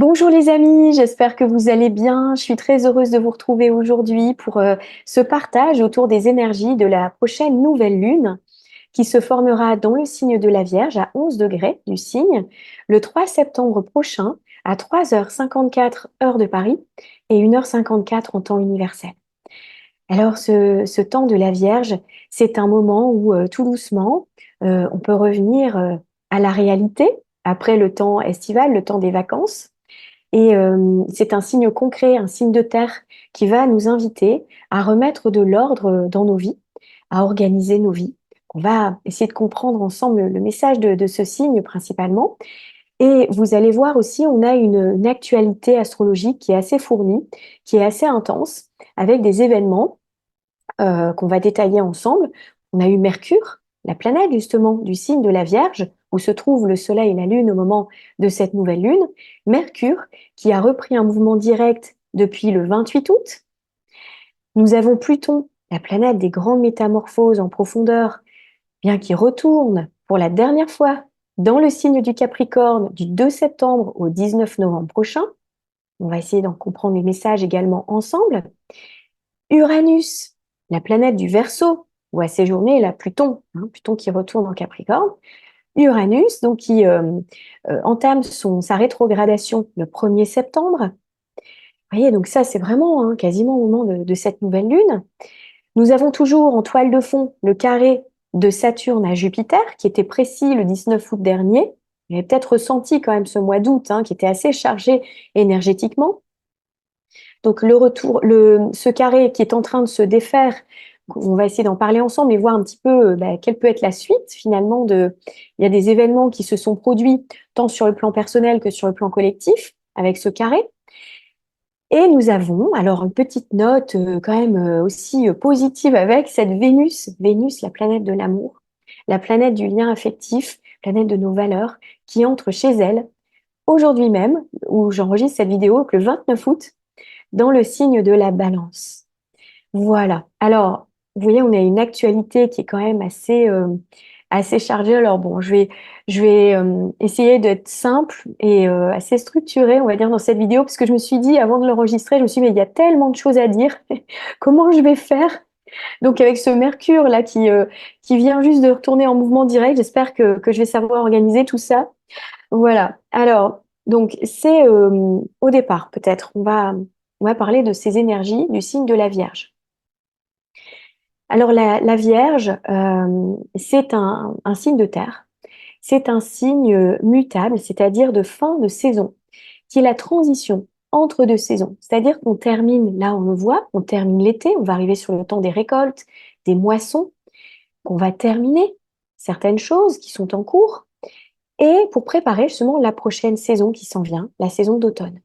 Bonjour les amis, j'espère que vous allez bien. Je suis très heureuse de vous retrouver aujourd'hui pour ce partage autour des énergies de la prochaine nouvelle lune qui se formera dans le signe de la Vierge à 11 degrés du signe le 3 septembre prochain à 3h54 heure de Paris et 1h54 en temps universel. Alors ce temps de la Vierge, c'est un moment où tout doucement, on peut revenir à la réalité après le temps estival, le temps des vacances. Et c'est un signe concret, un signe de terre qui va nous inviter à remettre de l'ordre dans nos vies, à organiser nos vies. On va essayer de comprendre ensemble le message de ce signe principalement. Et vous allez voir aussi, on a une actualité astrologique qui est assez fournie, qui est assez intense, avec des événements qu'on va détailler ensemble. On a eu Mercure, la planète justement du signe de la Vierge, où se trouvent le Soleil et la Lune au moment de cette nouvelle lune. Mercure, qui a repris un mouvement direct depuis le 28 août. Nous avons Pluton, la planète des grandes métamorphoses en profondeur, bien qui retourne pour la dernière fois dans le signe du Capricorne du 2 septembre au 19 novembre prochain. On va essayer d'en comprendre les messages également ensemble. Uranus, la planète du Verseau, où a séjourné la Pluton, Pluton qui retourne en Capricorne. Uranus, donc qui entame sa rétrogradation le 1er septembre. Vous voyez, donc ça, c'est vraiment quasiment au moment de cette nouvelle lune. Nous avons toujours en toile de fond le carré de Saturne à Jupiter, qui était précis le 19 août dernier. Vous avez peut-être ressenti quand même ce mois d'août, qui était assez chargé énergétiquement. Donc le retour, ce carré qui est en train de se défaire, on va essayer d'en parler ensemble et voir un petit peu quelle peut être la suite finalement Il y a des événements qui se sont produits tant sur le plan personnel que sur le plan collectif avec ce carré. Et nous avons alors une petite note quand même aussi positive avec cette Vénus, Vénus, la planète de l'amour, la planète du lien affectif, planète de nos valeurs, qui entre chez elle aujourd'hui même, où j'enregistre cette vidéo, le 29 août, dans le signe de la Balance. Voilà. Alors, vous voyez, on a une actualité qui est quand même assez chargée. Alors bon, je vais essayer d'être simple et assez structurée, on va dire, dans cette vidéo, parce que je me suis dit, avant de l'enregistrer, je me suis dit, mais il y a tellement de choses à dire. Comment je vais faire? Donc, avec ce Mercure là qui vient juste de retourner en mouvement direct, j'espère que je vais savoir organiser tout ça. Voilà. Alors, donc, c'est au départ, peut-être, on va parler de ces énergies du signe de la Vierge. Alors, la Vierge, c'est un signe de terre. C'est un signe mutable, c'est-à-dire de fin de saison, qui est la transition entre deux saisons. C'est-à-dire qu'on termine, là on le voit, on termine l'été, on va arriver sur le temps des récoltes, des moissons, qu'on va terminer certaines choses qui sont en cours, et pour préparer justement la prochaine saison qui s'en vient, la saison d'automne.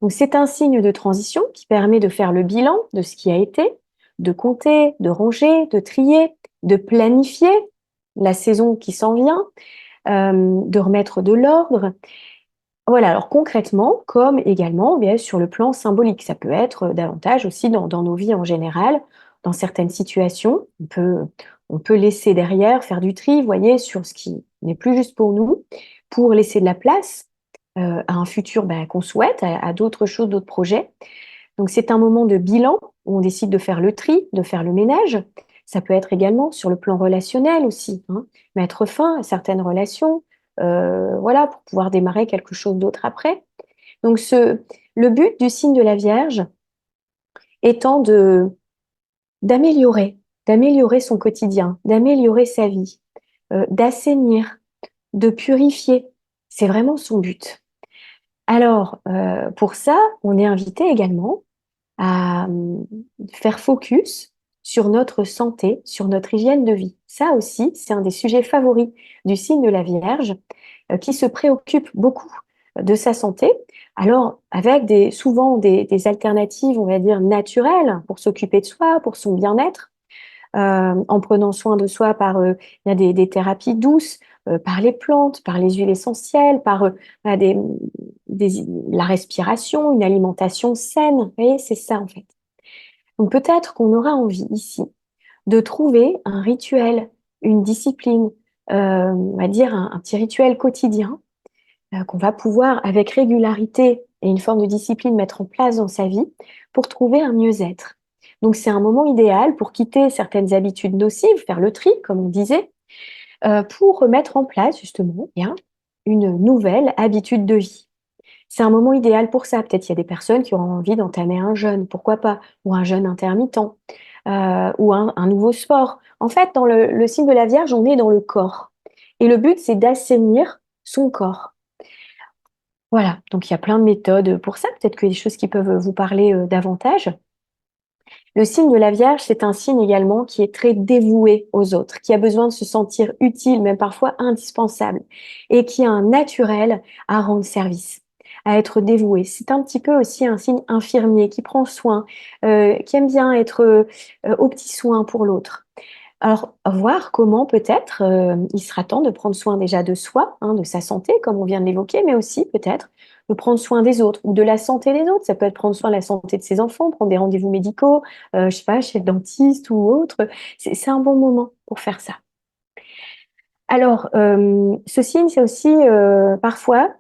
Donc c'est un signe de transition qui permet de faire le bilan de ce qui a été, de compter, de ranger, de trier, de planifier la saison qui s'en vient, de remettre de l'ordre. Voilà, alors concrètement, comme également bien, sur le plan symbolique, ça peut être davantage aussi dans nos vies en général, dans certaines situations, on peut laisser derrière, faire du tri, vous voyez, sur ce qui n'est plus juste pour nous, pour laisser de la place à un futur qu'on souhaite, à d'autres choses, d'autres projets. Donc c'est un moment de bilan où on décide de faire le tri, de faire le ménage. Ça peut être également sur le plan relationnel aussi, mettre fin à certaines relations, voilà, pour pouvoir démarrer quelque chose d'autre après. Donc le but du signe de la Vierge étant d'améliorer, d'améliorer son quotidien, d'améliorer sa vie, d'assainir, de purifier. C'est vraiment son but. Alors, pour ça, on est invité également à faire focus sur notre santé, sur notre hygiène de vie. Ça aussi, c'est un des sujets favoris du signe de la Vierge, qui se préoccupe beaucoup de sa santé. Alors, avec souvent des alternatives, on va dire, naturelles pour s'occuper de soi, pour son bien-être, en prenant soin de soi il y a des thérapies douces, par les plantes, par les huiles essentielles, par voilà, la respiration, une alimentation saine. Vous voyez, c'est ça en fait. Donc peut-être qu'on aura envie ici de trouver un rituel, une discipline, on va dire un petit rituel quotidien qu'on va pouvoir, avec régularité et une forme de discipline, mettre en place dans sa vie pour trouver un mieux-être. Donc c'est un moment idéal pour quitter certaines habitudes nocives, faire le tri, comme on disait, pour mettre en place justement bien une nouvelle habitude de vie. C'est un moment idéal pour ça. Peut-être il y a des personnes qui auront envie d'entamer un jeûne, pourquoi pas, ou un jeûne intermittent, ou un nouveau sport. En fait, dans le signe de la Vierge, on est dans le corps. Et le but, c'est d'assainir son corps. Voilà, donc il y a plein de méthodes pour ça. Peut-être qu'il y a des choses qui peuvent vous parler davantage. Le signe de la Vierge, c'est un signe également qui est très dévoué aux autres, qui a besoin de se sentir utile, même parfois indispensable, et qui a un naturel à rendre service, à être dévoué. C'est un petit peu aussi un signe infirmier qui prend soin, qui aime bien être aux petits soins pour l'autre. Alors, voir comment peut-être il sera temps de prendre soin déjà de soi, hein, de sa santé, comme on vient de l'évoquer, mais aussi peut-être de prendre soin des autres ou de la santé des autres. Ça peut être prendre soin de la santé de ses enfants, prendre des rendez-vous médicaux, je sais pas, chez le dentiste ou autre. C'est un bon moment pour faire ça. Alors, ce signe, c'est aussi parfois,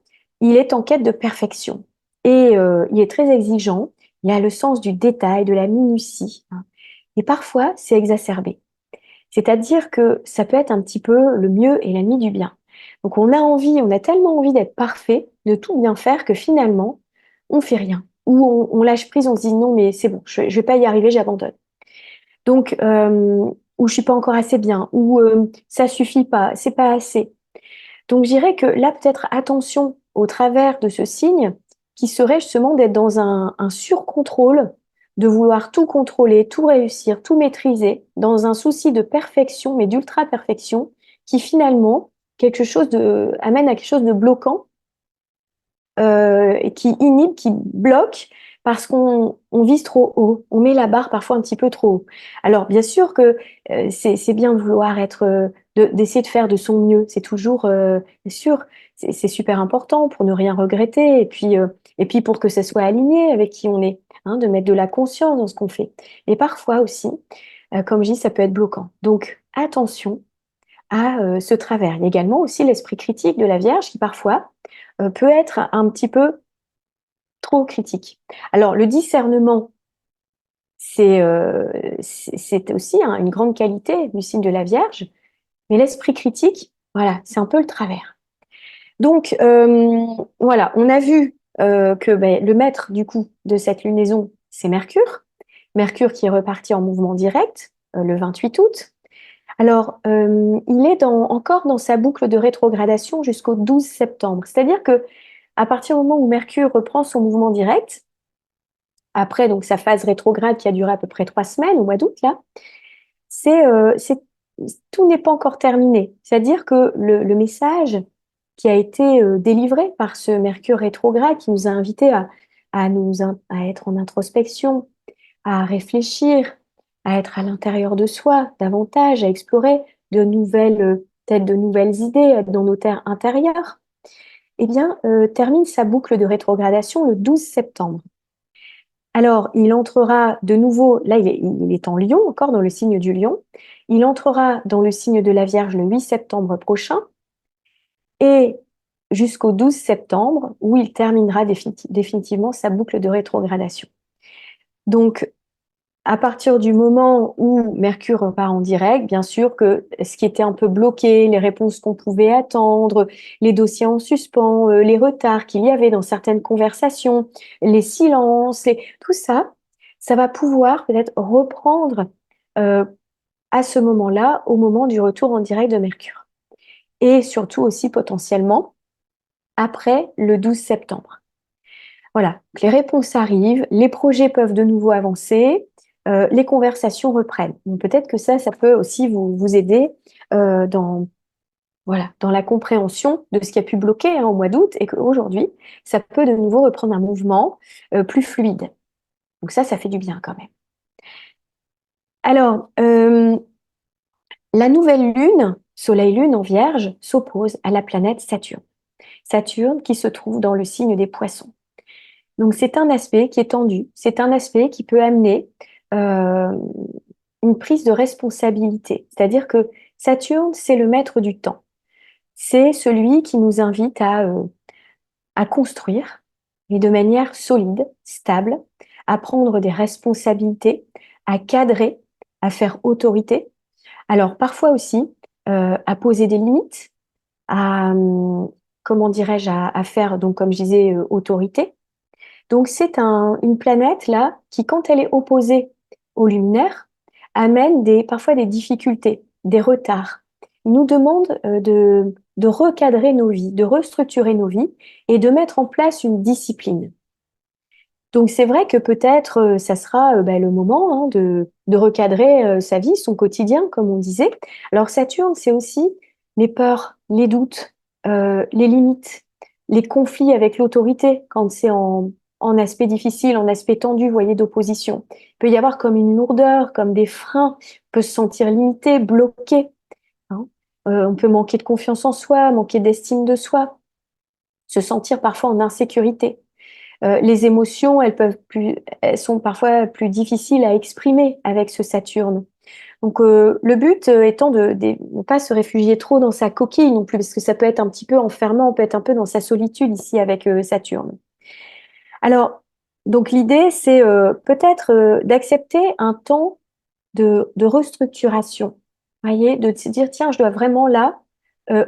il est en quête de perfection et il est très exigeant. Il a le sens du détail, de la minutie, hein. Et parfois, c'est exacerbé. C'est-à-dire que ça peut être un petit peu le mieux et l'ennemi du bien. Donc on a envie, on a tellement envie d'être parfait, de tout bien faire que finalement, on fait rien. Ou on lâche prise, on se dit non mais c'est bon, je vais pas y arriver, j'abandonne. Donc, ou je suis pas encore assez bien, ou ça suffit pas, c'est pas assez. Donc, je dirais que là, peut-être attention au travers de ce signe, qui serait justement d'être dans un surcontrôle, de vouloir tout contrôler, tout réussir, tout maîtriser, dans un souci de perfection, mais d'ultra-perfection, qui finalement amène à quelque chose de bloquant et qui inhibe, qui bloque parce qu'on vise trop haut, on met la barre parfois un petit peu trop haut. Alors bien sûr que c'est bien de vouloir d'essayer de faire de son mieux, c'est toujours bien sûr, c'est super important pour ne rien regretter et puis pour que ça soit aligné avec qui on est, hein, de mettre de la conscience dans ce qu'on fait. Et parfois aussi, comme je dis, ça peut être bloquant. Donc attention à ce travers. Il y a également aussi l'esprit critique de la Vierge qui parfois peut être un petit peu trop critique. Alors le discernement, c'est aussi hein, une grande qualité du signe de la Vierge, mais l'esprit critique, voilà, c'est un peu le travers. Donc voilà, on a vu que ben, le maître du coup de cette lunaison, c'est Mercure. Mercure qui est reparti en mouvement direct le 28 août. Alors, il est encore dans sa boucle de rétrogradation jusqu'au 12 septembre. C'est-à-dire que à partir du moment où Mercure reprend son mouvement direct, après donc sa phase rétrograde qui a duré à peu près 3 semaines au mois d'août, là, c'est, euh, c'est- tout n'est pas encore terminé. C'est-à-dire que le message qui a été délivré par ce Mercure rétrograde qui nous a invités à être en introspection, à réfléchir, à être à l'intérieur de soi davantage, à explorer peut-être de nouvelles idées, être dans nos terres intérieures, eh bien, termine sa boucle de rétrogradation le 12 septembre. Alors, il entrera de nouveau, là il est en Lion, encore dans le signe du Lion, il entrera dans le signe de la Vierge le 8 septembre prochain et jusqu'au 12 septembre où il terminera définitivement sa boucle de rétrogradation. Donc, à partir du moment où Mercure repart en direct, bien sûr que ce qui était un peu bloqué, les réponses qu'on pouvait attendre, les dossiers en suspens, les retards qu'il y avait dans certaines conversations, les silences, tout ça, ça va pouvoir peut-être reprendre euh, à ce moment-là, au moment du retour en direct de Mercure. Et surtout aussi potentiellement après le 12 septembre. Voilà, les réponses arrivent, les projets peuvent de nouveau avancer, les conversations reprennent. Donc peut-être que ça peut aussi vous aider dans, voilà, dans la compréhension de ce qui a pu bloquer hein, au mois d'août et qu'aujourd'hui, ça peut de nouveau reprendre un mouvement plus fluide. Donc ça fait du bien quand même. Alors, la nouvelle lune, Soleil-Lune en Vierge, s'oppose à la planète Saturne. Saturne qui se trouve dans le signe des Poissons. Donc c'est un aspect qui est tendu, c'est un aspect qui peut amener euh, une prise de responsabilité. C'est-à-dire que Saturne, c'est le maître du temps. C'est celui qui nous invite à construire, mais de manière solide, stable, à prendre des responsabilités, à cadrer, à faire autorité. Alors parfois aussi, à poser des limites, à, comment dirais-je, à faire, donc comme je disais, autorité. Donc c'est une planète là qui, quand elle est opposée au luminaire, amène parfois des difficultés, des retards. Il nous demande de recadrer nos vies, de restructurer nos vies et de mettre en place une discipline. Donc c'est vrai que peut-être ça sera le moment, hein, de recadrer sa vie, son quotidien, comme on disait. Alors Saturne, c'est aussi les peurs, les doutes, les limites, les conflits avec l'autorité quand c'est en aspect difficile, en aspect tendu, vous voyez, d'opposition. Il peut y avoir comme une lourdeur, comme des freins, on peut se sentir limité, bloqué, hein. On peut manquer de confiance en soi, manquer d'estime de soi, se sentir parfois en insécurité. Les émotions, elles sont parfois plus difficiles à exprimer avec ce Saturne. Donc, le but étant de ne pas se réfugier trop dans sa coquille non plus, parce que ça peut être un petit peu enfermant, on peut être un peu dans sa solitude ici avec Saturne. Alors, donc l'idée, c'est peut-être d'accepter un temps de restructuration. Voyez, de se dire, tiens, je dois vraiment là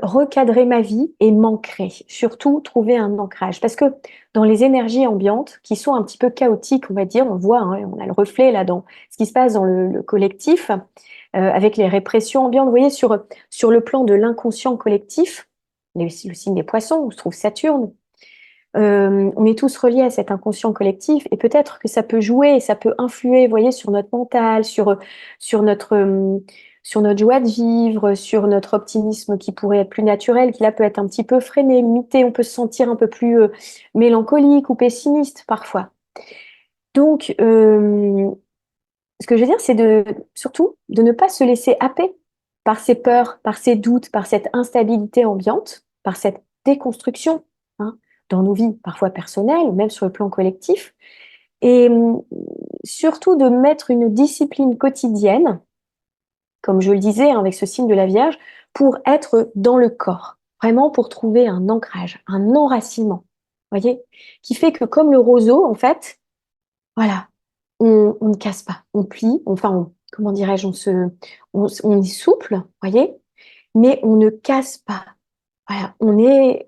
recadrer ma vie et m'ancrer. Surtout, trouver un ancrage. Parce que dans les énergies ambiantes, qui sont un petit peu chaotiques, on va dire, on voit, hein, on a le reflet là dans ce qui se passe dans le collectif, avec les répressions ambiantes. Vous voyez, sur le plan de l'inconscient collectif, le signe des poissons, où se trouve Saturne, on est tous reliés à cet inconscient collectif et peut-être que ça peut jouer, ça peut influer, vous voyez, sur notre mental, sur notre, sur notre joie de vivre, sur notre optimisme qui pourrait être plus naturel, qui là peut être un petit peu freiné, limité, on peut se sentir un peu plus mélancolique ou pessimiste parfois. Donc, ce que je veux dire, c'est surtout de ne pas se laisser happer par ces peurs, par ces doutes, par cette instabilité ambiante, par cette déconstruction, hein, dans nos vies, parfois personnelles, ou même sur le plan collectif, et surtout de mettre une discipline quotidienne, comme je le disais, hein, avec ce signe de la Vierge, pour être dans le corps, vraiment pour trouver un ancrage, un enracinement, voyez, qui fait que comme le roseau, en fait, voilà, on ne casse pas, on plie, comment dirais-je, on est souple, voyez, mais on ne casse pas. Voilà,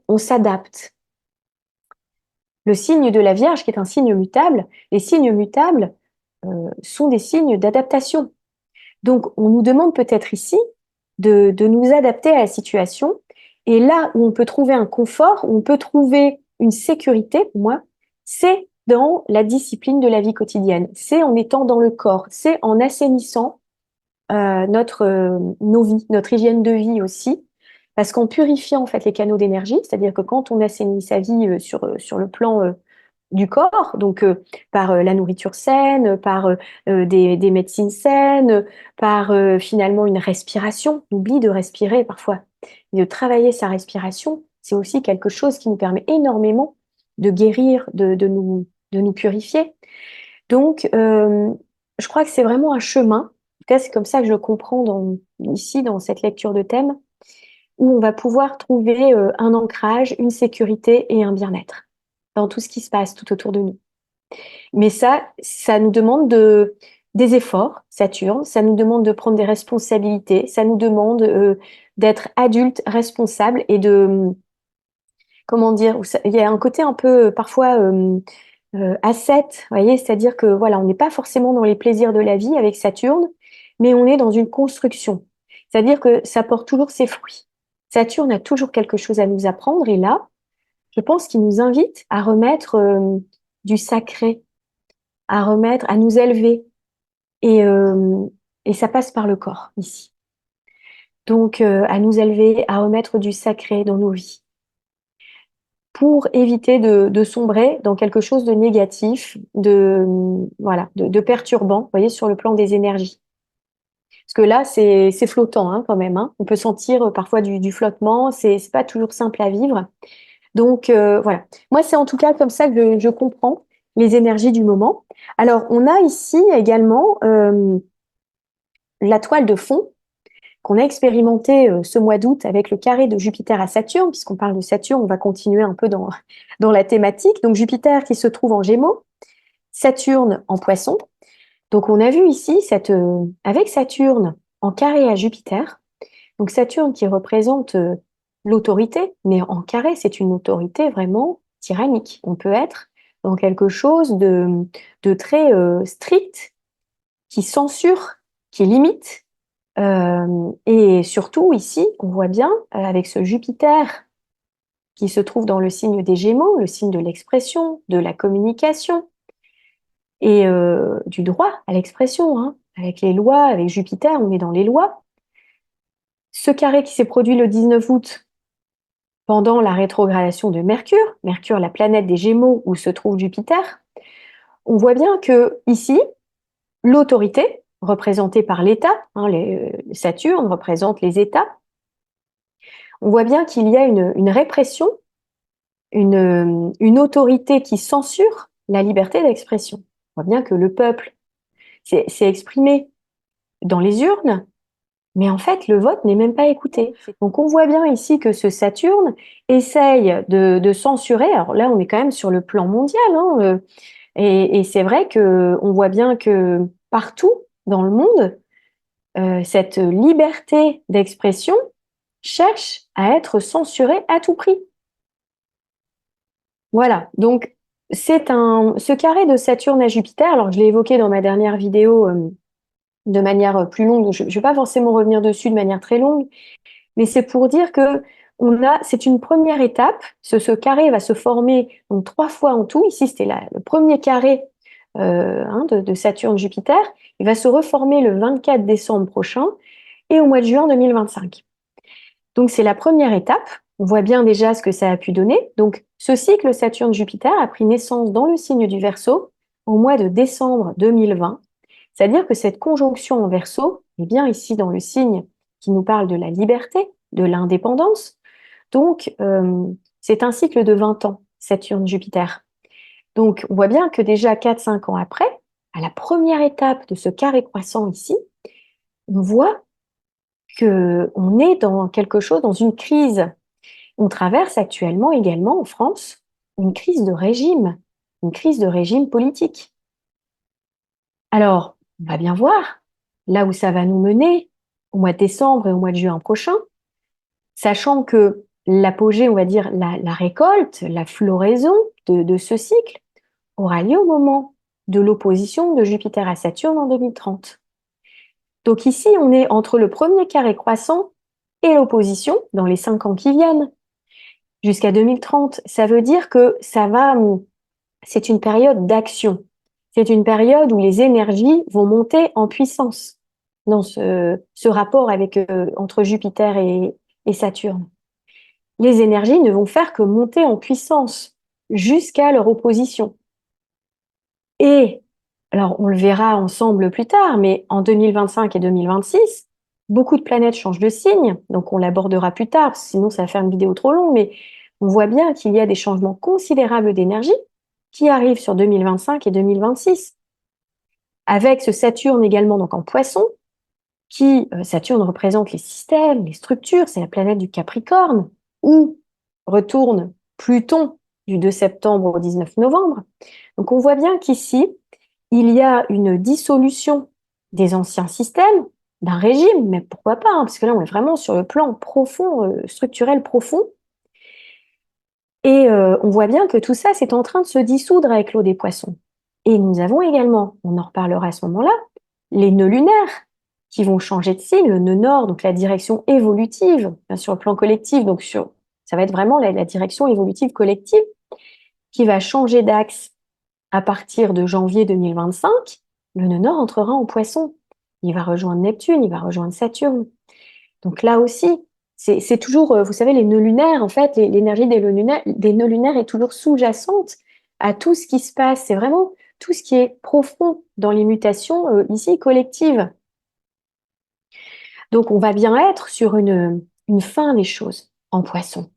on s'adapte. Le signe de la Vierge, qui est un signe mutable, les signes mutables sont des signes d'adaptation. Donc, on nous demande peut-être ici de nous adapter à la situation. Et là où on peut trouver un confort, où on peut trouver une sécurité, pour moi, c'est dans la discipline de la vie quotidienne. C'est en étant dans le corps, c'est en assainissant nos vies, notre hygiène de vie aussi, parce qu'en purifiant en fait les canaux d'énergie, c'est-à-dire que quand on assainit sa vie sur le plan du corps, donc par la nourriture saine, par des médecines saines, par finalement une respiration. On oublie de respirer parfois. Et de travailler sa respiration, c'est aussi quelque chose qui nous permet énormément de guérir, de nous purifier. Donc, je crois que c'est vraiment un chemin. En tout cas, c'est comme ça que je le comprends ici, dans cette lecture de thème, où on va pouvoir trouver un ancrage, une sécurité et un bien-être dans tout ce qui se passe tout autour de nous. Mais ça nous demande des efforts, Saturne, ça nous demande de prendre des responsabilités, ça nous demande d'être adulte, responsable et comment dire, il y a un côté un peu parfois ascète, vous voyez, c'est-à-dire que voilà, on n'est pas forcément dans les plaisirs de la vie avec Saturne, mais on est dans une construction. C'est-à-dire que ça porte toujours ses fruits. Saturne a toujours quelque chose à nous apprendre et là, je pense qu'il nous invite à remettre du sacré, à nous élever. Et, euh, et ça passe par le corps ici. Donc, à nous élever, à remettre du sacré dans nos vies pour éviter de sombrer dans quelque chose de négatif, voilà, de perturbant, vous voyez, sur le plan des énergies. Parce que là, c'est flottant hein, quand même. Hein. On peut sentir parfois du flottement. C'est pas toujours simple à vivre. Donc voilà. Moi, c'est en tout cas comme ça que je comprends les énergies du moment. Alors, on a ici également la toile de fond qu'on a expérimenté ce mois d'août avec le carré de Jupiter à Saturne, puisqu'on parle de Saturne, on va continuer un peu dans la thématique. Donc Jupiter qui se trouve en Gémeaux, Saturne en Poisson. Donc on a vu ici, avec Saturne en carré à Jupiter, donc Saturne qui représente l'autorité, mais en carré, c'est une autorité vraiment tyrannique. On peut être dans quelque chose de très strict, qui censure, qui limite. Et surtout ici, on voit bien avec ce Jupiter qui se trouve dans le signe des Gémeaux, le signe de l'expression, de la communication et du droit à l'expression, hein. Avec les lois, avec Jupiter, on est dans les lois. Ce carré qui s'est produit le 19 août pendant la rétrogradation de Mercure, Mercure, la planète des Gémeaux où se trouve Jupiter, on voit bien que ici, l'autorité, représentée par l'État, hein, Saturne représente les États, on voit bien qu'il y a une répression, une autorité qui censure la liberté d'expression. On voit bien que le peuple s'est exprimé dans les urnes, mais en fait, le vote n'est même pas écouté. Donc on voit bien ici que ce Saturne essaye de censurer. Alors là, on est quand même sur le plan mondial, hein, et c'est vrai qu'on voit bien que partout dans le monde, cette liberté d'expression cherche à être censurée à tout prix. Voilà, donc ce carré de Saturne à Jupiter, alors je l'ai évoqué dans ma dernière vidéo de manière plus longue, donc je ne vais pas forcément revenir dessus de manière très longue, mais c'est pour dire que c'est une première étape. Ce carré va se former donc 3 fois en tout. Ici, c'était le premier carré de Saturne-Jupiter. Il va se reformer le 24 décembre prochain et au mois de juin 2025. Donc, c'est la première étape. On voit bien déjà ce que ça a pu donner. Donc, ce cycle Saturne-Jupiter a pris naissance dans le signe du Verseau au mois de décembre 2020. C'est-à-dire que cette conjonction en Verseau est bien ici dans le signe qui nous parle de la liberté, de l'indépendance. Donc, c'est un cycle de 20 ans, Saturne-Jupiter. Donc, on voit bien que déjà 4-5 ans après, à la première étape de ce carré croissant ici, on voit qu'on est dans quelque chose, dans une crise. On traverse actuellement également en France une crise de régime politique. Alors, on va bien voir là où ça va nous mener au mois de décembre et au mois de juin prochain, sachant que l'apogée, on va dire la récolte, la floraison de ce cycle aura lieu au moment de l'opposition de Jupiter à Saturne en 2030. Donc ici, on est entre le premier carré croissant et l'opposition dans les 5 ans qui viennent. Jusqu'à 2030, ça veut dire que c'est une période d'action. C'est une période où les énergies vont monter en puissance dans ce rapport entre Jupiter et Saturne. Les énergies ne vont faire que monter en puissance jusqu'à leur opposition. Et, alors on le verra ensemble plus tard, mais en 2025 et 2026, beaucoup de planètes changent de signe, donc on l'abordera plus tard, sinon ça va faire une vidéo trop longue, mais on voit bien qu'il y a des changements considérables d'énergie qui arrivent sur 2025 et 2026. Avec ce Saturne également donc en Poisson, Saturne représente les systèmes, les structures, c'est la planète du Capricorne, où retourne Pluton du 2 septembre au 19 novembre. Donc on voit bien qu'ici, il y a une dissolution des anciens systèmes, d'un régime, mais pourquoi pas, hein, parce que là on est vraiment sur le plan profond, structurel profond. Et on voit bien que tout ça, c'est en train de se dissoudre avec l'eau des poissons. Et nous avons également, on en reparlera à ce moment-là, les nœuds lunaires qui vont changer de signe, le nœud nord, donc la direction évolutive, sur le plan collectif, donc ça va être vraiment la direction évolutive collective qui va changer d'axe à partir de janvier 2025. Le nœud nord entrera en Poisson. Il va rejoindre Neptune, il va rejoindre Saturne. Donc là aussi, c'est toujours, vous savez, les nœuds lunaires, en fait, l'énergie des nœuds lunaires est toujours sous-jacente à tout ce qui se passe. C'est vraiment tout ce qui est profond dans les mutations ici collectives. Donc on va bien être sur une fin des choses en Poisson,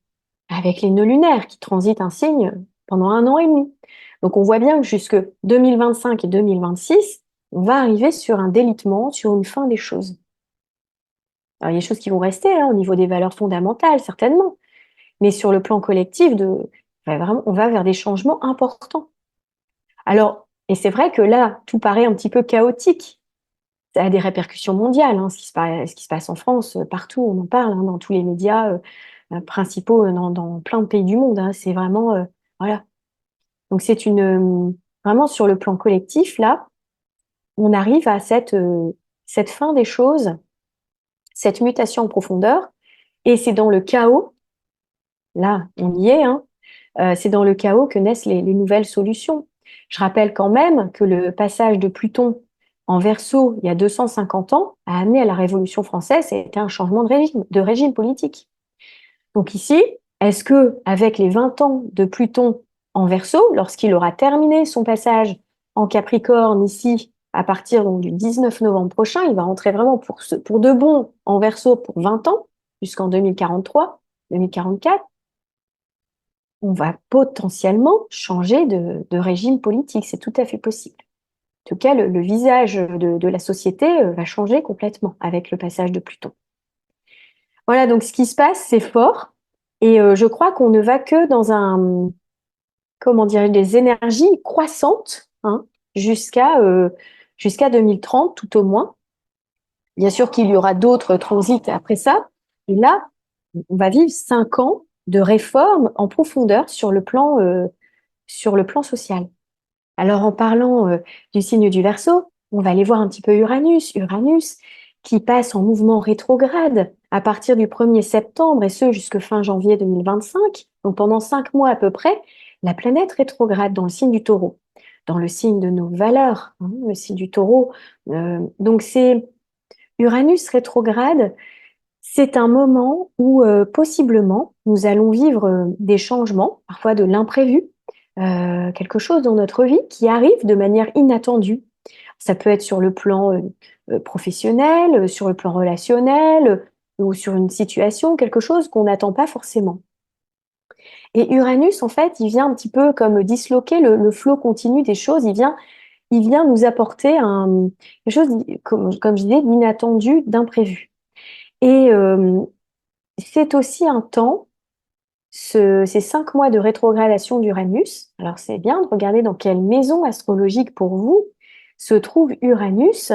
avec les nœuds lunaires qui transitent un signe pendant 1 an et demi. Donc on voit bien que jusque 2025 et 2026, on va arriver sur un délitement, sur une fin des choses. Alors, il y a des choses qui vont rester, hein, au niveau des valeurs fondamentales, certainement, mais sur le plan collectif, vraiment, on va vers des changements importants. Alors, et c'est vrai que là, tout paraît un petit peu chaotique. Ça a des répercussions mondiales, hein, ce qui se passe en France, partout, on en parle, hein, dans tous les médias principaux, dans plein de pays du monde, hein. C'est vraiment, voilà. Donc vraiment sur le plan collectif, là, on arrive à cette fin des choses, cette mutation en profondeur, et c'est dans le chaos, là, on y est, hein, c'est dans le chaos que naissent les nouvelles solutions. Je rappelle quand même que le passage de Pluton en Verseau, il y a 250 ans, a amené à la Révolution française, c'était un changement de régime politique. Donc ici, est-ce que avec les 20 ans de Pluton en Verseau, lorsqu'il aura terminé son passage en Capricorne ici, à partir donc, du 19 novembre prochain, il va rentrer vraiment pour de bon en Verseau pour 20 ans, jusqu'en 2043, 2044, on va potentiellement changer de régime politique. C'est tout à fait possible. En tout cas, le visage de la société va changer complètement avec le passage de Pluton. Voilà, donc ce qui se passe, c'est fort. Et je crois qu'on ne va que dans comment dire, des énergies croissantes, hein, jusqu'à 2030, tout au moins. Bien sûr qu'il y aura d'autres transits après ça. Et là, on va vivre 5 ans de réformes en profondeur sur le plan social. Alors, en parlant du signe du Verseau, on va aller voir un petit peu Uranus. Uranus qui passe en mouvement rétrograde à partir du 1er septembre et ce jusqu'à fin janvier 2025. Donc, pendant 5 mois à peu près, la planète rétrograde dans le signe du Taureau, dans le signe de nos valeurs, hein, le signe du Taureau. Donc, c'est Uranus rétrograde. C'est un moment où possiblement nous allons vivre des changements, parfois de l'imprévu, quelque chose dans notre vie qui arrive de manière inattendue. Ça peut être sur le plan professionnel, sur le plan relationnel, ou sur une situation, quelque chose qu'on n'attend pas forcément. Et Uranus, en fait, il vient un petit peu comme disloquer le flot continu des choses. Il vient nous apporter quelque chose, comme je disais, d'inattendu, d'imprévu. Et c'est aussi un temps, ces 5 mois de rétrogradation d'Uranus. Alors, c'est bien de regarder dans quelle maison astrologique pour vous se trouve Uranus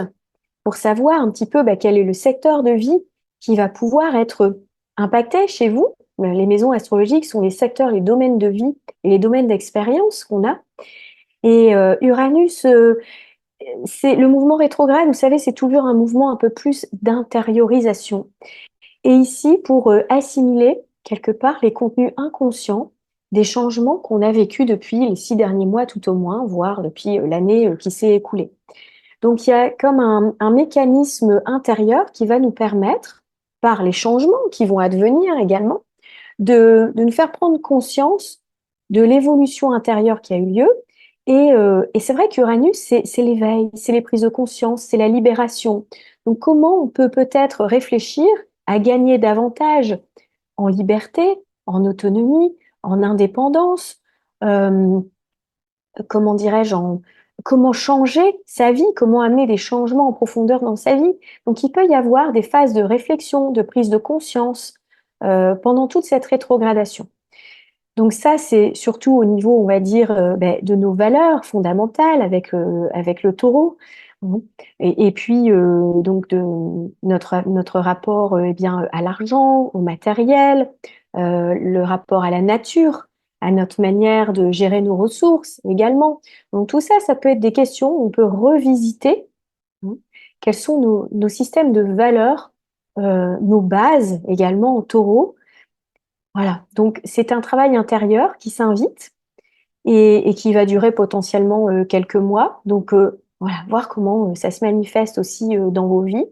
pour savoir un petit peu quel est le secteur de vie qui va pouvoir être impacté chez vous. Les maisons astrologiques sont les secteurs, les domaines de vie et les domaines d'expérience qu'on a. Et Uranus, c'est le mouvement rétrograde, vous savez, c'est toujours un mouvement un peu plus d'intériorisation. Et ici, pour assimiler quelque part les contenus inconscients des changements qu'on a vécus depuis les 6 derniers mois tout au moins, voire depuis l'année qui s'est écoulée. Donc il y a comme un mécanisme intérieur qui va nous permettre, par les changements qui vont advenir également, de nous faire prendre conscience de l'évolution intérieure qui a eu lieu. Et c'est vrai qu'Uranus, c'est l'éveil, c'est les prises de conscience, c'est la libération. Donc comment on peut peut-être réfléchir à gagner davantage en liberté, en autonomie, en indépendance, euh, comment dirais-je, comment changer sa vie, comment amener des changements en profondeur dans sa vie. Donc il peut y avoir des phases de réflexion, de prise de conscience pendant toute cette rétrogradation. Donc ça, c'est surtout au niveau, on va dire, de nos valeurs fondamentales avec le taureau. Bon. Et puis, donc, de notre rapport eh bien, à l'argent, au matériel, le rapport à la nature, à notre manière de gérer nos ressources également. Donc tout ça, ça peut être des questions où on peut revisiter quels sont nos systèmes de valeurs, nos bases également en taureau. Voilà, donc c'est un travail intérieur qui s'invite et qui va durer potentiellement quelques mois. Donc voilà, voir comment ça se manifeste aussi dans vos vies.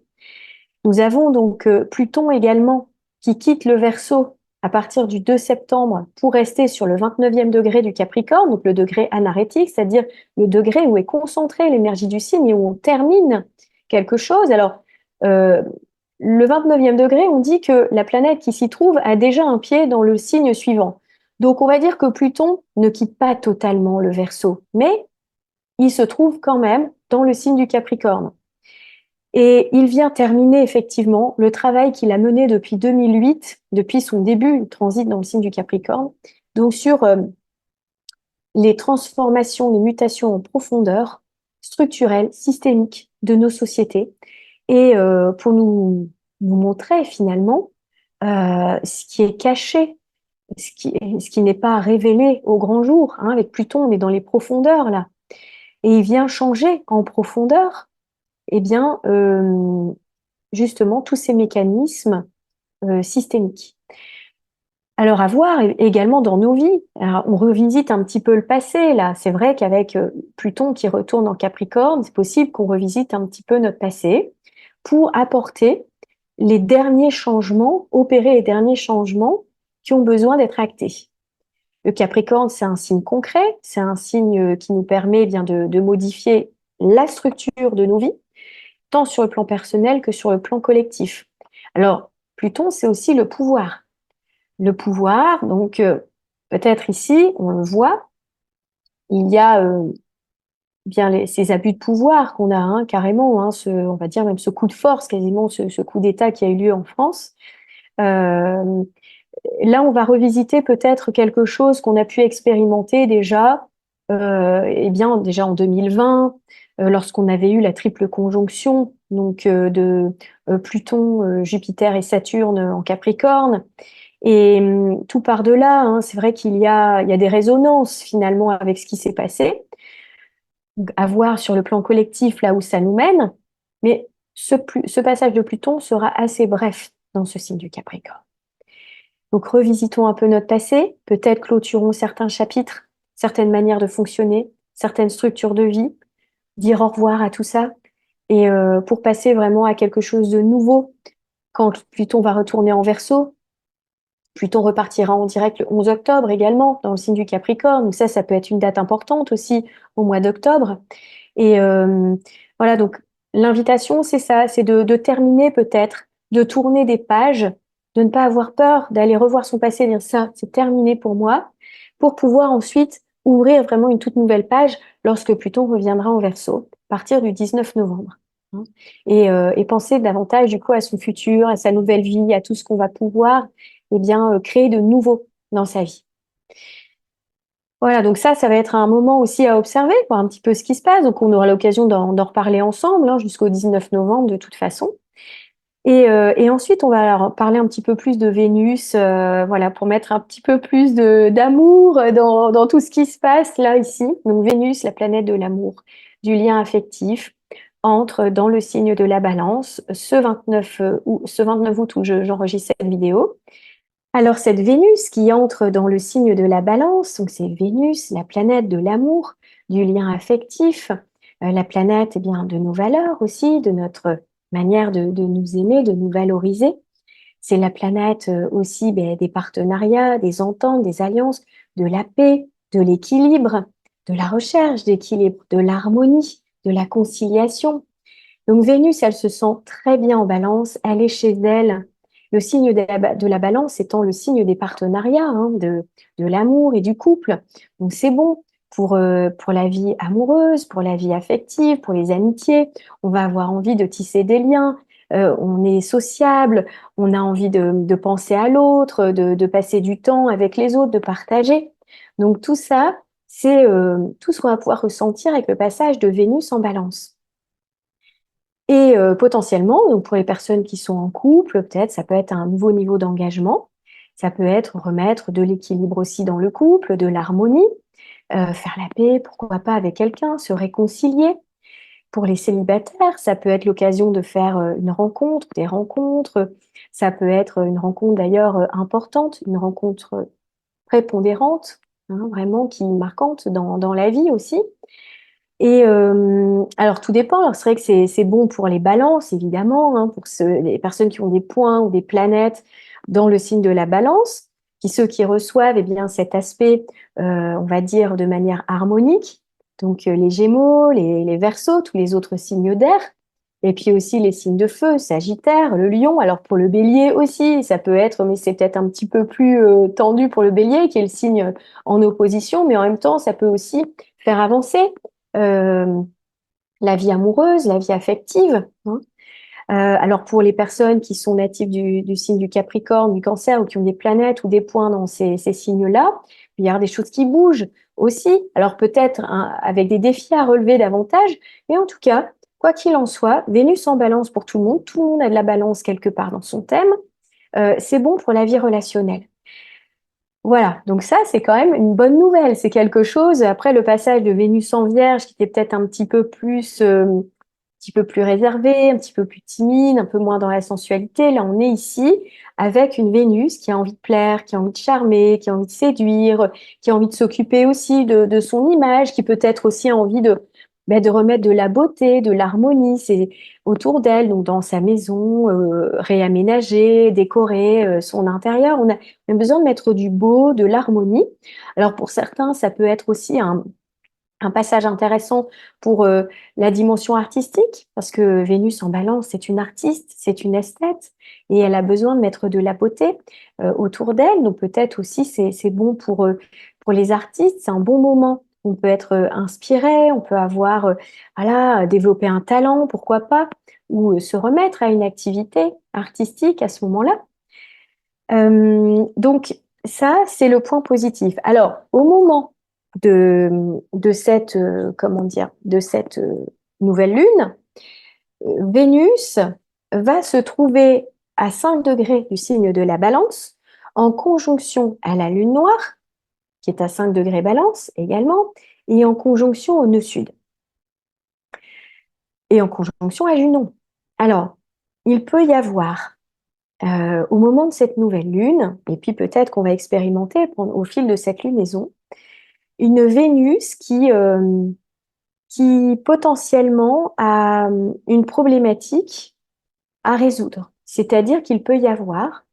Nous avons donc Pluton également qui quitte le Verseau à partir du 2 septembre pour rester sur le 29e degré du Capricorne, donc le degré anarétique, c'est-à-dire le degré où est concentrée l'énergie du signe et où on termine quelque chose. Alors, euh, le 29e degré, on dit que la planète qui s'y trouve a déjà un pied dans le signe suivant. Donc, on va dire que Pluton ne quitte pas totalement le Verseau, mais il se trouve quand même dans le signe du Capricorne. Et il vient terminer effectivement le travail qu'il a mené depuis 2008, depuis son début, il transite dans le signe du Capricorne, donc sur les transformations, les mutations en profondeur, structurelles, systémiques de nos sociétés, et pour nous montrer finalement ce qui est caché, ce qui n'est pas révélé au grand jour. Hein. Avec Pluton, on est dans les profondeurs là. Et il vient changer en profondeur, eh bien, justement, tous ces mécanismes systémiques. Alors, à voir également dans nos vies. Alors, on revisite un petit peu le passé, là. C'est vrai qu'avec Pluton qui retourne en Capricorne, c'est possible qu'on revisite un petit peu notre passé pour apporter les derniers changements, opérer les derniers changements qui ont besoin d'être actés. Le Capricorne, c'est un signe concret, c'est un signe qui nous permet eh bien de modifier la structure de nos vies, tant sur le plan personnel que sur le plan collectif. Alors, Pluton, c'est aussi le pouvoir. Le pouvoir, donc peut-être ici, on le voit, il y a bien ces abus de pouvoir qu'on a hein, carrément, hein, on va dire même ce coup de force, quasiment ce coup d'État qui a eu lieu en France. Là, on va revisiter peut-être quelque chose qu'on a pu expérimenter déjà, eh bien déjà en 2020, lorsqu'on avait eu la triple conjonction donc de Pluton, Jupiter et Saturne en Capricorne. Et tout par-delà, hein, c'est vrai il y a des résonances finalement avec ce qui s'est passé, à voir sur le plan collectif là où ça nous mène, mais ce passage de Pluton sera assez bref dans ce signe du Capricorne. Donc revisitons un peu notre passé, peut-être clôturons certains chapitres, certaines manières de fonctionner, certaines structures de vie, dire au revoir à tout ça, et pour passer vraiment à quelque chose de nouveau. Quand Pluton va retourner en Verseau, Pluton repartira en direct le 11 octobre également, dans le signe du Capricorne. Donc ça peut être une date importante aussi au mois d'octobre. Et voilà, donc l'invitation, c'est ça, c'est de terminer peut-être, de tourner des pages, de ne pas avoir peur, d'aller revoir son passé et dire ça, c'est terminé pour moi, pour pouvoir ensuite ouvrir vraiment une toute nouvelle page lorsque Pluton reviendra en Verseau, à partir du 19 novembre. Hein. Et penser davantage du coup à son futur, à sa nouvelle vie, à tout ce qu'on va pouvoir eh bien, créer de nouveau dans sa vie. Voilà, donc ça va être un moment aussi à observer, voir un petit peu ce qui se passe. Donc, on aura l'occasion d'en reparler ensemble hein, jusqu'au 19 novembre de toute façon. Et ensuite, on va alors parler un petit peu plus de Vénus, voilà, pour mettre un petit peu plus d'amour dans tout ce qui se passe là, ici. Donc, Vénus, la planète de l'amour, du lien affectif, entre dans le signe de la Balance ce 29 août où j'enregistre cette vidéo. Alors cette Vénus qui entre dans le signe de la Balance, donc c'est Vénus, la planète de l'amour, du lien affectif, la planète eh bien, de nos valeurs aussi, de notre manière de nous aimer, de nous valoriser. C'est la planète aussi des partenariats, des ententes, des alliances, de la paix, de l'équilibre, de la recherche d'équilibre, de l'harmonie, de la conciliation. Donc Vénus, elle se sent très bien en Balance, elle est chez elle. Le signe de la Balance étant le signe des partenariats, hein, de l'amour et du couple. Donc c'est bon pour la vie amoureuse, pour la vie affective, pour les amitiés. On va avoir envie de tisser des liens, on est sociable, on a envie de penser à l'autre, de passer du temps avec les autres, de partager. Donc tout ça, c'est tout ce qu'on va pouvoir ressentir avec le passage de Vénus en Balance. Et potentiellement, donc pour les personnes qui sont en couple, peut-être ça peut être un nouveau niveau d'engagement. Ça peut être remettre de l'équilibre aussi dans le couple, de l'harmonie, faire la paix, pourquoi pas avec quelqu'un, se réconcilier. Pour les célibataires, ça peut être l'occasion de faire une rencontre, des rencontres. Ça peut être une rencontre d'ailleurs importante, une rencontre prépondérante, hein, vraiment qui est marquante dans la vie aussi. Et alors tout dépend. Alors, c'est vrai que c'est bon pour les balances, évidemment, hein, pour les personnes qui ont des points ou des planètes dans le signe de la balance, ceux qui reçoivent eh bien, cet aspect, on va dire, de manière harmonique. Donc les Gémeaux, les Verseaux, tous les autres signes d'air. Et puis aussi les signes de feu, Sagittaire, le Lion. Alors pour le Bélier aussi, ça peut être, mais c'est peut-être un petit peu plus tendu pour le Bélier, qui est le signe en opposition, mais en même temps, ça peut aussi faire avancer euh, la vie amoureuse, la vie affective. Hein. Alors pour les personnes qui sont natives du signe du Capricorne, du Cancer ou qui ont des planètes ou des points dans ces signes-là, il y avoir des choses qui bougent aussi. Alors peut-être avec des défis à relever davantage, mais en tout cas, quoi qu'il en soit, Vénus en balance pour tout le monde. Tout le monde a de la balance quelque part dans son thème. C'est bon pour la vie relationnelle. Voilà, donc ça, c'est quand même une bonne nouvelle. C'est quelque chose, après le passage de Vénus en Vierge, qui était peut-être un petit peu plus réservé, un petit peu plus timide, un peu moins dans la sensualité. Là, on est ici avec une Vénus qui a envie de plaire, qui a envie de charmer, qui a envie de séduire, qui a envie de s'occuper aussi de son image, qui peut-être aussi a envie de remettre de la beauté, de l'harmonie. C'est autour d'elle, donc dans sa maison, réaménager, décorer son intérieur. On a besoin de mettre du beau, de l'harmonie. Alors pour certains, ça peut être aussi un passage intéressant pour la dimension artistique, parce que Vénus en balance, c'est une artiste, c'est une esthète, et elle a besoin de mettre de la beauté autour d'elle. Donc peut-être aussi c'est bon pour les artistes, c'est un bon moment. On peut être inspiré, on peut avoir, voilà, développer un talent, pourquoi pas, ou se remettre à une activité artistique à ce moment-là. Donc ça, c'est le point positif. Alors, au moment de cette, comment dire, de cette nouvelle lune, Vénus va se trouver à 5 degrés du signe de la Balance, en conjonction à la lune noire, qui est à 5 degrés Balance également, et en conjonction au nœud sud, et en conjonction à Junon. Alors, il peut y avoir au moment de cette nouvelle lune, et puis peut-être qu'on va expérimenter au fil de cette lunaison, une Vénus qui potentiellement a une problématique à résoudre. C'est-à-dire qu'il peut y avoir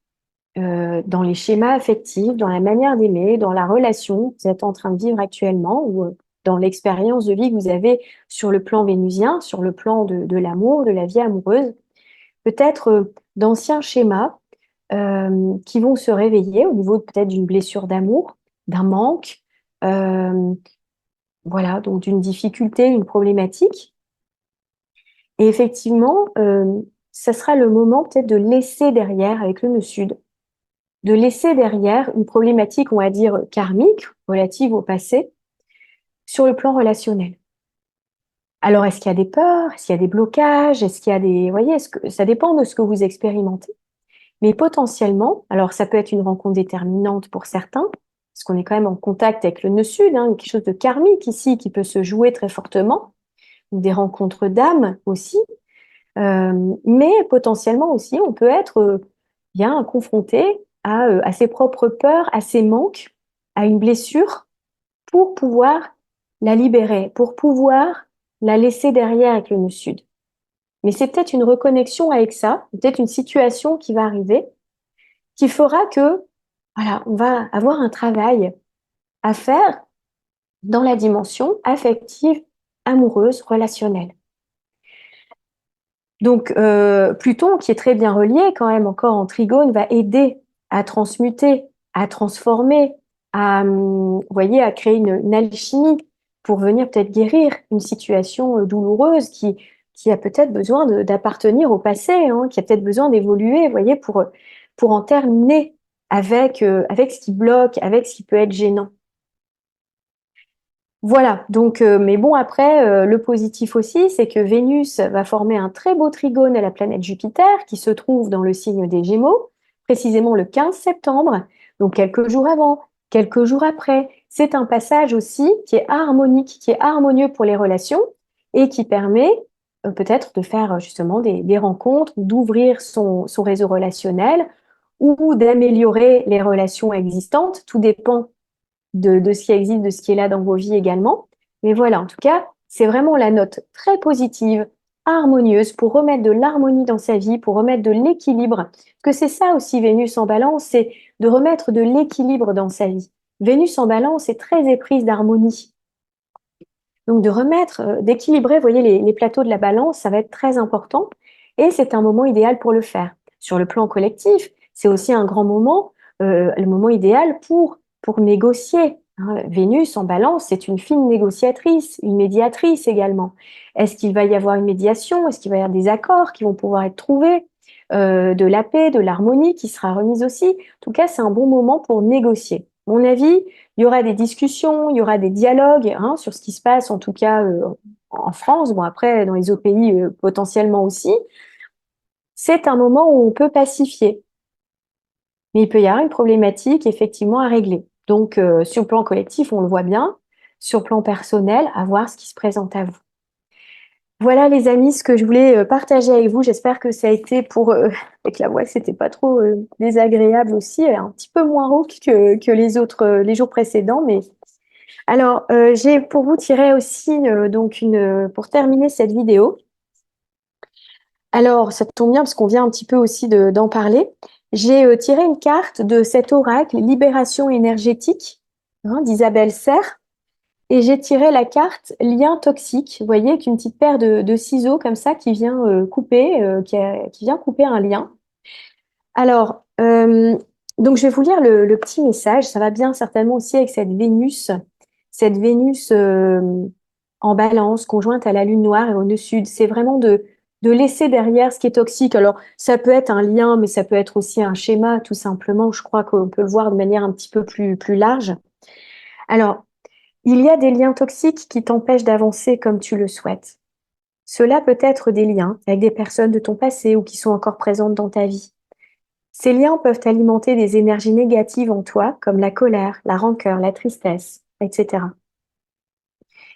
dans les schémas affectifs, dans la manière d'aimer, dans la relation que vous êtes en train de vivre actuellement, ou dans l'expérience de vie que vous avez sur le plan vénusien, sur le plan de l'amour, de la vie amoureuse, peut-être d'anciens schémas qui vont se réveiller au niveau peut-être d'une blessure d'amour, d'un manque, euh, voilà, donc d'une difficulté, une problématique. Et effectivement, ça sera le moment peut-être de laisser derrière, avec le nœud sud, de laisser derrière une problématique, on va dire, karmique, relative au passé, sur le plan relationnel. Alors, est-ce qu'il y a des peurs? Est-ce qu'il y a des blocages? Est-ce qu'il y a des... Vous voyez, ça dépend de ce que vous expérimentez. Mais potentiellement, alors ça peut être une rencontre déterminante pour certains, parce qu'on est quand même en contact avec le nœud sud, hein, quelque chose de karmique ici qui peut se jouer très fortement, des rencontres d'âme aussi, mais potentiellement aussi on peut être bien confronté à ses propres peurs, à ses manques, à une blessure pour pouvoir la libérer, pour pouvoir la laisser derrière avec le nœud sud. Mais c'est peut-être une reconnexion avec ça, peut-être une situation qui va arriver qui fera que, voilà, on va avoir un travail à faire dans la dimension affective, amoureuse, relationnelle. Donc, Pluton, qui est très bien relié quand même encore en trigone, va aider à transmuter, à transformer, vous voyez, à créer une alchimie pour venir peut-être guérir une situation douloureuse qui a peut-être besoin d'appartenir au passé, hein, qui a peut-être besoin d'évoluer, vous voyez, pour en terminer avec ce qui bloque, avec ce qui peut être gênant. Voilà, donc, mais bon, après, le positif aussi, c'est que Vénus va former un très beau trigone à la planète Jupiter qui se trouve dans le signe des Gémeaux, précisément le 15 septembre, donc quelques jours avant, quelques jours après. C'est un passage aussi qui est harmonique, qui est harmonieux pour les relations et qui permet peut-être de faire justement des rencontres, d'ouvrir son réseau relationnel ou d'améliorer les relations existantes. Tout dépend de ce qui existe, de ce qui est là dans vos vies également. Mais voilà, en tout cas, c'est vraiment la note très positive, harmonieuse, pour remettre de l'harmonie dans sa vie, pour remettre de l'équilibre. Parce que c'est ça aussi, Vénus en balance, c'est de remettre de l'équilibre dans sa vie. Vénus en balance est très éprise d'harmonie. Donc de remettre, d'équilibrer, vous voyez, les plateaux de la balance, ça va être très important. Et c'est un moment idéal pour le faire. Sur le plan collectif, c'est aussi un grand moment, le moment idéal pour négocier, Hein. Vénus en balance, c'est une fine négociatrice, une médiatrice également. Est-ce qu'il va y avoir une médiation? Est-ce qu'il va y avoir des accords qui vont pouvoir être trouvés? De la paix, de l'harmonie qui sera remise aussi. En tout cas, c'est un bon moment pour négocier. À mon avis, il y aura des discussions, il y aura des dialogues hein, sur ce qui se passe, en tout cas en France. Bon, après, dans les autres pays, potentiellement aussi. C'est un moment où on peut pacifier. Mais il peut y avoir une problématique effectivement à régler. Donc, sur le plan collectif, on le voit bien. Sur le plan personnel, à voir ce qui se présente à vous. Voilà les amis, ce que je voulais partager avec vous. J'espère que ça a été pour, avec la voix, que c'était pas trop désagréable aussi, un petit peu moins rauque que les autres, les jours précédents. Mais alors, j'ai pour vous tiré aussi donc pour terminer cette vidéo. Alors, ça tombe bien parce qu'on vient un petit peu aussi d'en parler. J'ai tiré une carte de cet oracle Libération énergétique hein, d'Isabelle Serre. Et j'ai tiré la carte lien toxique, vous voyez, avec une petite paire de ciseaux comme ça qui vient couper, qui vient couper un lien. Alors, donc je vais vous lire le petit message. Ça va bien certainement aussi avec cette Vénus en balance, conjointe à la lune noire et au nœud sud. C'est vraiment de laisser derrière ce qui est toxique. Alors, ça peut être un lien, mais ça peut être aussi un schéma, tout simplement. Je crois qu'on peut le voir de manière un petit peu plus large. Alors, il y a des liens toxiques qui t'empêchent d'avancer comme tu le souhaites. Cela peut être des liens avec des personnes de ton passé ou qui sont encore présentes dans ta vie. Ces liens peuvent alimenter des énergies négatives en toi, comme la colère, la rancœur, la tristesse, etc.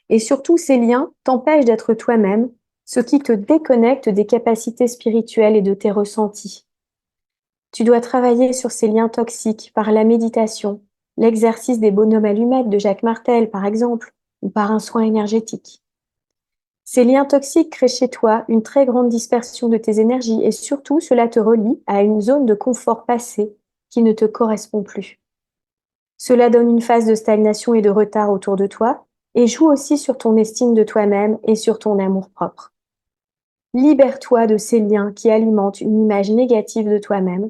Et surtout, ces liens t'empêchent d'être toi-même, ce qui te déconnecte des capacités spirituelles et de tes ressentis. Tu dois travailler sur ces liens toxiques par la méditation, l'exercice des bonhommes allumettes de Jacques Martel, par exemple, ou par un soin énergétique. Ces liens toxiques créent chez toi une très grande dispersion de tes énergies et surtout, cela te relie à une zone de confort passé qui ne te correspond plus. Cela donne une phase de stagnation et de retard autour de toi et joue aussi sur ton estime de toi-même et sur ton amour-propre. Libère-toi de ces liens qui alimentent une image négative de toi-même.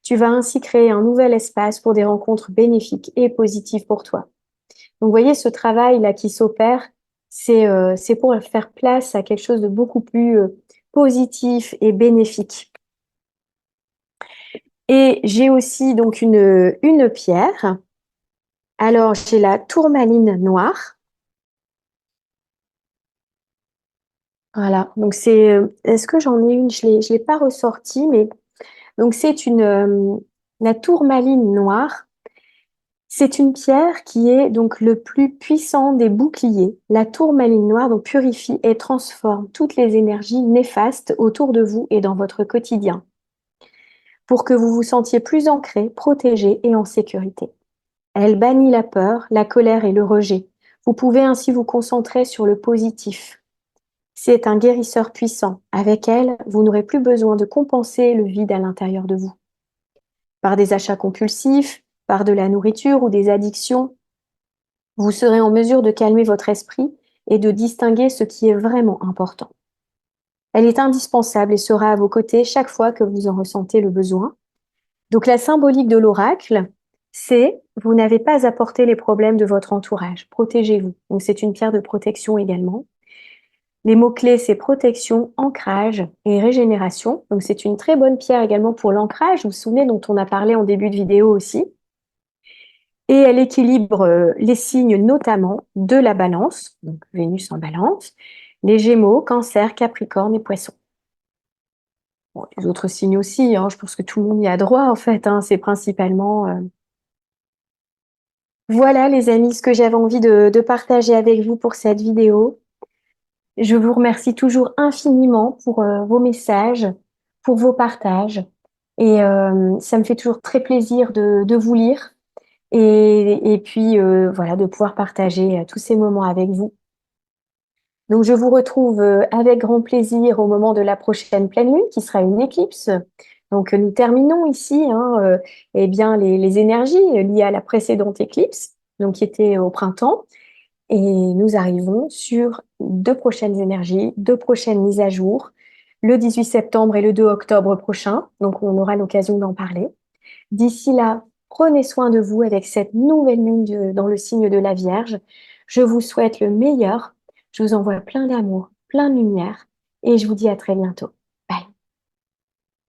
Tu vas ainsi créer un nouvel espace pour des rencontres bénéfiques et positives pour toi. Donc, vous voyez, ce travail-là qui s'opère, c'est pour faire place à quelque chose de beaucoup plus positif et bénéfique. Et j'ai aussi donc une pierre. Alors, j'ai la tourmaline noire. Voilà, donc est-ce que j'en ai une? Je l'ai pas ressortie, mais donc c'est la tourmaline noire. C'est une pierre qui est donc le plus puissant des boucliers. La tourmaline noire donc purifie et transforme toutes les énergies néfastes autour de vous et dans votre quotidien pour que vous vous sentiez plus ancré, protégé et en sécurité. Elle bannit la peur, la colère et le rejet. Vous pouvez ainsi vous concentrer sur le positif. C'est un guérisseur puissant. Avec elle, vous n'aurez plus besoin de compenser le vide à l'intérieur de vous. Par des achats compulsifs, par de la nourriture ou des addictions, vous serez en mesure de calmer votre esprit et de distinguer ce qui est vraiment important. Elle est indispensable et sera à vos côtés chaque fois que vous en ressentez le besoin. Donc la symbolique de l'oracle, c'est vous n'avez pas à porter les problèmes de votre entourage. Protégez-vous. Donc c'est une pierre de protection également. Les mots-clés, c'est protection, ancrage et régénération. Donc c'est une très bonne pierre également pour l'ancrage. Vous vous souvenez dont on a parlé en début de vidéo aussi. Et elle équilibre les signes notamment de la balance, donc Vénus en balance, les Gémeaux, Cancer, Capricorne et Poissons. Bon, les autres signes aussi, hein, je pense que tout le monde y a droit en fait, hein, c'est principalement... Voilà les amis, ce que j'avais envie de partager avec vous pour cette vidéo. Je vous remercie toujours infiniment pour vos messages, pour vos partages. Et ça me fait toujours très plaisir de vous lire. Et puis, voilà, de pouvoir partager tous ces moments avec vous. Donc, je vous retrouve avec grand plaisir au moment de la prochaine pleine lune, qui sera une éclipse. Donc, nous terminons ici, hein, eh bien, les énergies liées à la précédente éclipse, donc qui était au printemps. Et nous arrivons sur deux prochaines énergies, deux prochaines mises à jour, le 18 septembre et le 2 octobre prochain. Donc, on aura l'occasion d'en parler. D'ici là, Prenez soin de vous avec cette nouvelle lune dans le signe de la Vierge. Je vous souhaite le meilleur. Je vous envoie plein d'amour, plein de lumière et je vous dis à très bientôt.